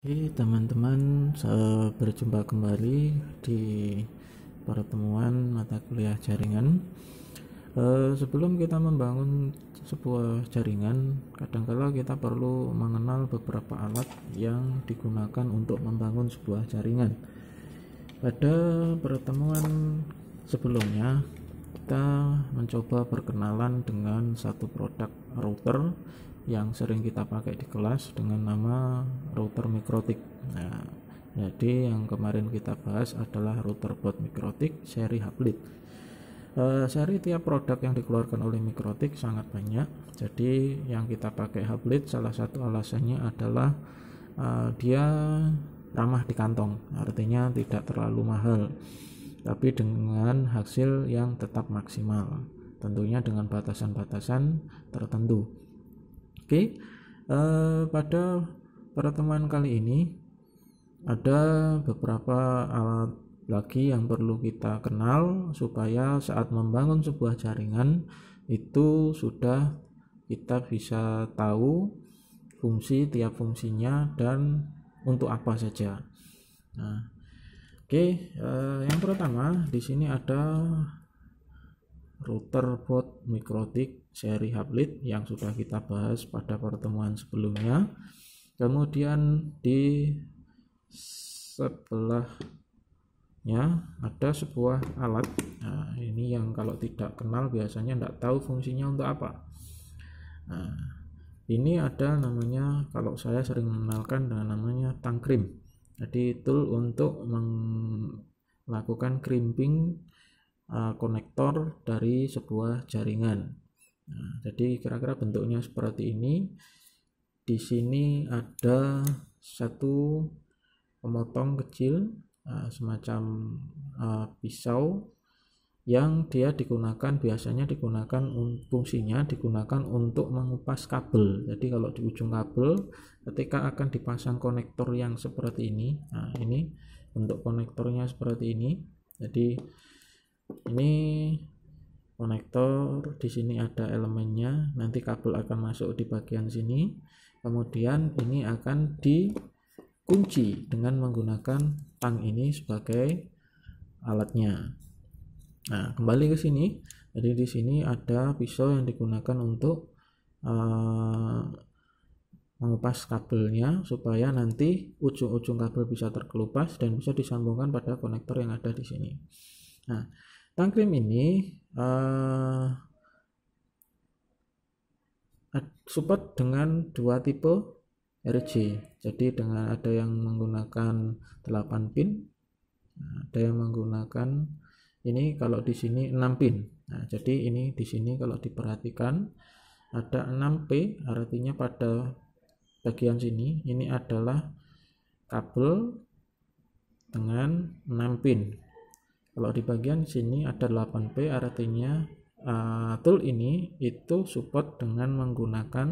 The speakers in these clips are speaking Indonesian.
Oke, teman-teman, saya berjumpa kembali di pertemuan mata kuliah jaringan. Sebelum kita membangun sebuah jaringan, kadang-kala kita perlu mengenal beberapa alat yang digunakan untuk membangun sebuah jaringan. Pada pertemuan sebelumnya, kita mencoba berkenalan dengan satu produk router yang sering kita pakai di kelas dengan nama router Mikrotik. Nah, jadi yang kemarin kita bahas adalah router board Mikrotik seri Hublit. Seri tiap produk yang dikeluarkan oleh Mikrotik sangat banyak. Jadi yang kita pakai Hublit salah satu alasannya adalah dia ramah di kantong, artinya tidak terlalu mahal, tapi dengan hasil yang tetap maksimal, tentunya dengan batasan-batasan tertentu. Oke, pada pertemuan kali ini ada beberapa alat lagi yang perlu kita kenal supaya saat membangun sebuah jaringan itu sudah kita bisa tahu fungsi tiap fungsinya dan untuk apa saja. Nah, oke, yang pertama di sini ada router board Mikrotik seri Hublit yang sudah kita bahas pada pertemuan sebelumnya. Kemudian di sebelahnya ada sebuah alat. Nah, ini yang kalau tidak kenal biasanya tidak tahu fungsinya untuk apa. Nah, ini ada namanya, kalau saya sering mengenalkan dengan namanya tangkrim. Jadi tool untuk melakukan crimping konektor dari sebuah jaringan. Nah, jadi kira-kira bentuknya seperti ini. Di sini ada satu pemotong kecil, semacam pisau yang dia biasanya digunakan fungsinya digunakan untuk mengupas kabel. Jadi kalau di ujung kabel ketika akan dipasang konektor yang seperti ini, nah ini bentuk konektornya seperti ini. Jadi ini konektor, di sini ada elemennya, nanti kabel akan masuk di bagian sini, kemudian ini akan dikunci dengan menggunakan tang ini sebagai alatnya. Nah, kembali ke sini. Jadi di sini ada pisau yang digunakan untuk mengupas kabelnya supaya nanti ujung-ujung kabel bisa terkelupas dan bisa disambungkan pada konektor yang ada di sini. Nah, tangkrim ini support dengan dua tipe RJ. Jadi dengan ada yang menggunakan 8 pin, ada yang menggunakan ini kalau di sini 6 pin. Nah, jadi ini di sini kalau diperhatikan ada 6P, artinya pada bagian sini ini adalah kabel dengan 6 pin. Kalau di bagian sini ada 8P, artinya tool ini itu support dengan menggunakan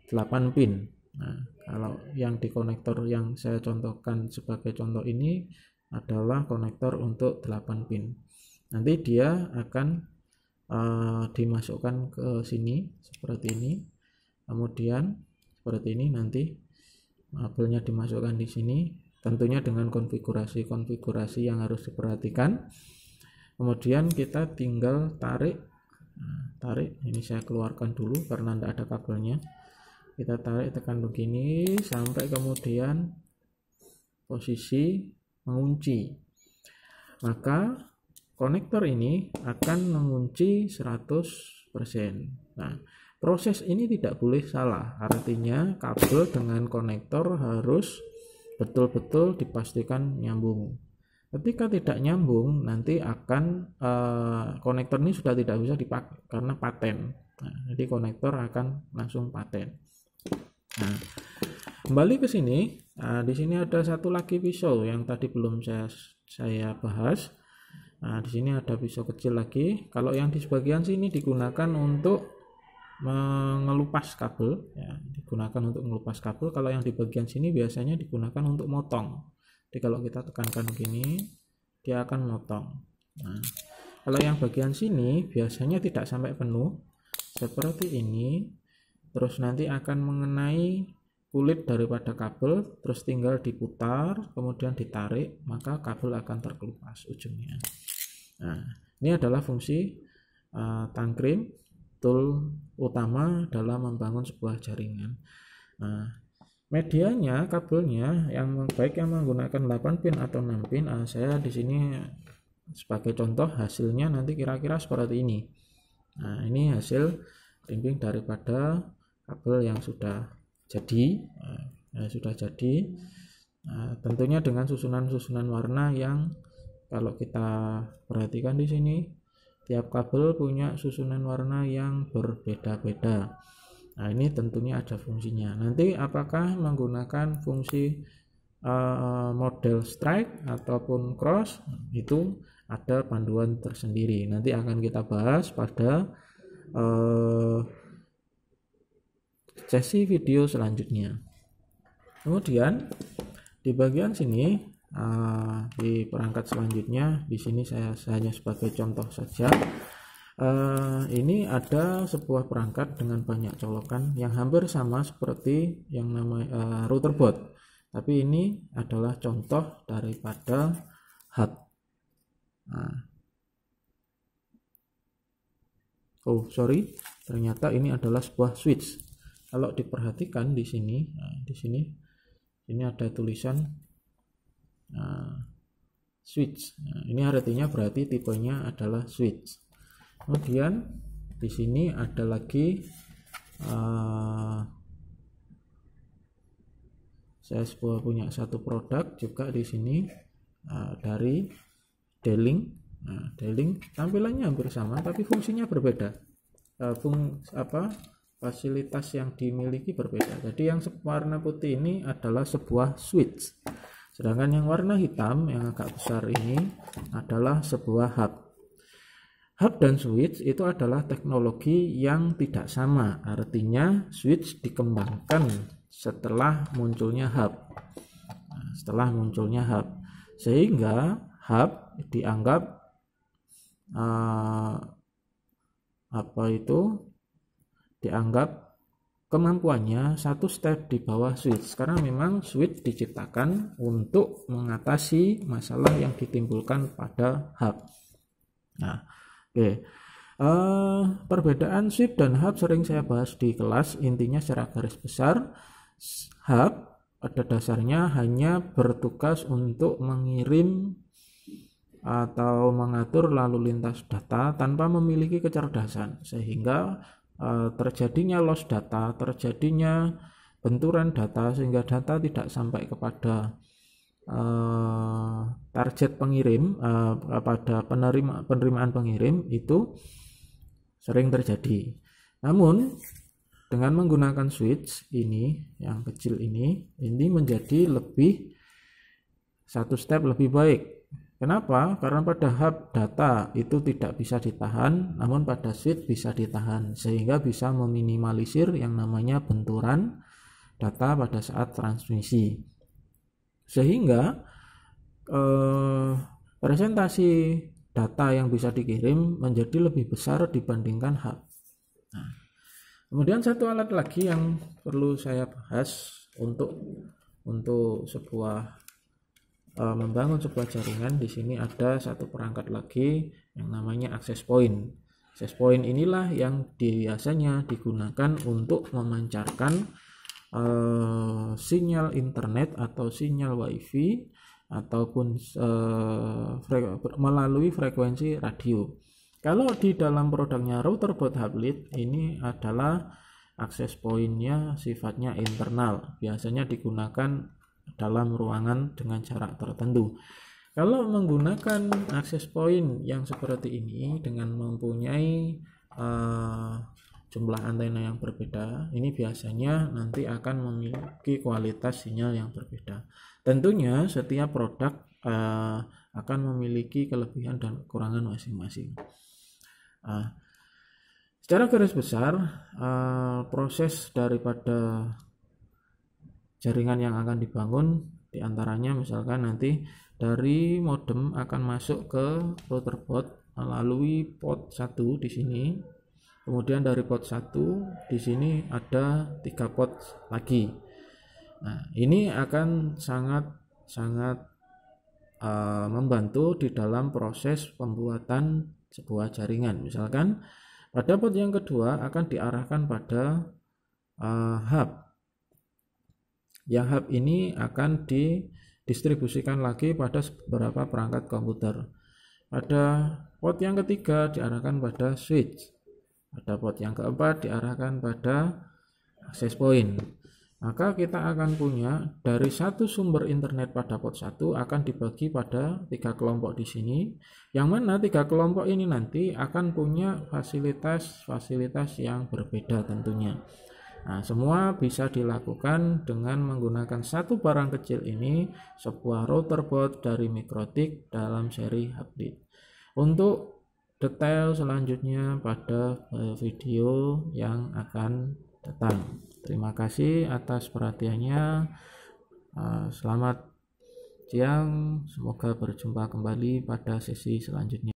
8 pin. Nah, kalau yang di konektor yang saya contohkan sebagai contoh ini adalah konektor untuk 8 pin. Nanti dia akan dimasukkan ke sini seperti ini. Kemudian seperti ini nanti kabelnya dimasukkan di sini, tentunya dengan konfigurasi yang harus diperhatikan. Kemudian kita tinggal tarik. Tarik, ini saya keluarkan dulu karena tidak ada kabelnya. Kita tarik, tekan begini sampai kemudian posisi mengunci. Maka konektor ini akan mengunci 100%. Nah, proses ini tidak boleh salah. Artinya kabel dengan konektor harus betul-betul dipastikan nyambung. Ketika tidak nyambung, nanti akan konektor ini sudah tidak bisa dipakai karena paten. Nah, jadi konektor akan langsung paten. Nah, kembali ke sini. Nah, di sini ada satu lagi pisau yang tadi belum saya bahas. Nah, di sini ada pisau kecil lagi. Kalau yang di sebagian sini digunakan untuk mengelupas kabel, ya, digunakan untuk mengelupas kabel. Kalau yang di bagian sini biasanya digunakan untuk motong. Jadi kalau kita tekankan begini, dia akan motong. Nah, kalau yang bagian sini biasanya tidak sampai penuh, seperti ini. Terus nanti akan mengenai kulit daripada kabel, terus tinggal diputar, kemudian ditarik, maka kabel akan terkelupas ujungnya. Nah, ini adalah fungsi tangkrim, tool utama dalam membangun sebuah jaringan. Nah, medianya, kabelnya yang baik yang menggunakan 8 pin atau 6 pin, saya di sini sebagai contoh hasilnya nanti kira-kira seperti ini. Nah, ini hasil rimping daripada kabel yang sudah jadi. Tentunya dengan susunan-susunan warna yang kalau kita perhatikan di sini, tiap kabel punya susunan warna yang berbeda-beda. Nah, ini tentunya ada fungsinya. Nanti apakah menggunakan fungsi model strike ataupun cross, itu ada panduan tersendiri. Nanti akan kita bahas pada sesi video selanjutnya. Kemudian di bagian sini, di perangkat selanjutnya, di sini saya hanya sebagai contoh saja. Ini ada sebuah perangkat dengan banyak colokan yang hampir sama seperti yang namanya router board, tapi ini adalah contoh daripada hub. Ternyata ini adalah sebuah switch. Kalau diperhatikan di sini, ini ada tulisan switch. Ini artinya berarti tipenya adalah switch. Kemudian di sini ada lagi saya punya satu produk juga di sini dari D-Link. D-Link tampilannya hampir sama tapi fungsinya berbeda. Fasilitas yang dimiliki berbeda. Jadi yang warna putih ini adalah sebuah switch. Sedangkan yang warna hitam yang agak besar ini adalah sebuah hub. Hub dan switch itu adalah teknologi yang tidak sama. Artinya switch dikembangkan setelah munculnya hub. Sehingga hub dianggap dianggap kemampuannya satu step di bawah switch, karena memang switch diciptakan untuk mengatasi masalah yang ditimbulkan pada hub. Nah, perbedaan switch dan hub sering saya bahas di kelas. Intinya secara garis besar, hub pada dasarnya hanya bertugas untuk mengirim atau mengatur lalu lintas data tanpa memiliki kecerdasan, sehingga terjadinya loss data, terjadinya benturan data, sehingga data tidak sampai kepada target pengirim, pada penerimaan pengirim, itu sering terjadi. Namun dengan menggunakan switch ini yang kecil ini menjadi satu step lebih baik. Kenapa? Karena pada hub data itu tidak bisa ditahan, namun pada switch bisa ditahan, sehingga bisa meminimalisir yang namanya benturan data pada saat transmisi, sehingga presentasi data yang bisa dikirim menjadi lebih besar dibandingkan hub. Nah, kemudian satu alat lagi yang perlu saya bahas untuk membangun sebuah jaringan. Di sini ada satu perangkat lagi yang namanya access point. Access point inilah yang biasanya digunakan untuk memancarkan sinyal internet atau sinyal wifi ataupun melalui frekuensi radio. Kalau di dalam produknya router board hublit, ini adalah access point-nya sifatnya internal, biasanya digunakan dalam ruangan dengan jarak tertentu. Kalau menggunakan access point yang seperti ini dengan mempunyai jumlah antena yang berbeda, ini biasanya nanti akan memiliki kualitas sinyal yang berbeda. Tentunya setiap produk akan memiliki kelebihan dan kekurangan masing-masing. Secara garis besar, proses daripada jaringan yang akan dibangun diantaranya misalkan nanti dari modem akan masuk ke router board melalui port 1 di sini. Kemudian dari port 1 di sini ada 3 port lagi. Nah, ini akan sangat membantu di dalam proses pembuatan sebuah jaringan. Misalkan pada port yang kedua akan diarahkan pada hub. Yang hub ini akan didistribusikan lagi pada beberapa perangkat komputer. Pada port yang ketiga diarahkan pada switch. Pada port yang keempat diarahkan pada access point. Maka kita akan punya dari satu sumber internet pada port 1 akan dibagi pada 3 kelompok di sini, yang mana 3 kelompok ini nanti akan punya fasilitas yang berbeda tentunya. Nah, semua bisa dilakukan dengan menggunakan satu barang kecil ini, sebuah router board dari Mikrotik dalam seri Hublit. Untuk detail selanjutnya pada video yang akan datang. Terima kasih atas perhatiannya. Selamat siang, semoga berjumpa kembali pada sesi selanjutnya.